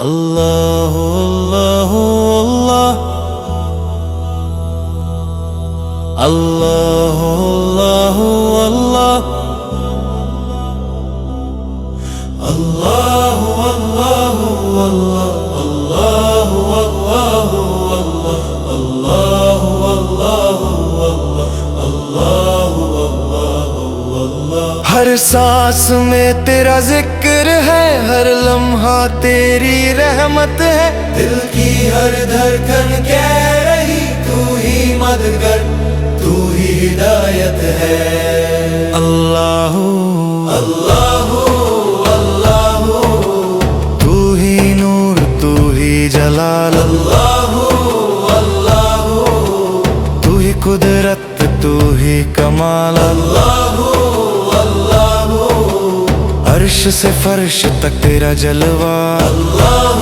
अल्लाह अल्लाह अल्लाह अल्लाह अल्लाह अल्लाह अल्लाह अल्लाह अल्लाह अल्लाह अल्लाह। हर सांस में तेरा जिक्र है, हर लम्हा तेरी रहमत है। दिल की हर धड़कन कह रही तू ही मददगार, तू ही हिदायत है। अल्लाह अल्लाह अल्लाह, तू ही नूर तू ही जलाल। अल्लाह अल्लाह, तू ही कुदरत तू ही कमाल। अल्लाह अल्लाह, अर्श से फर्श तक तेरा जलवा। अल्लाह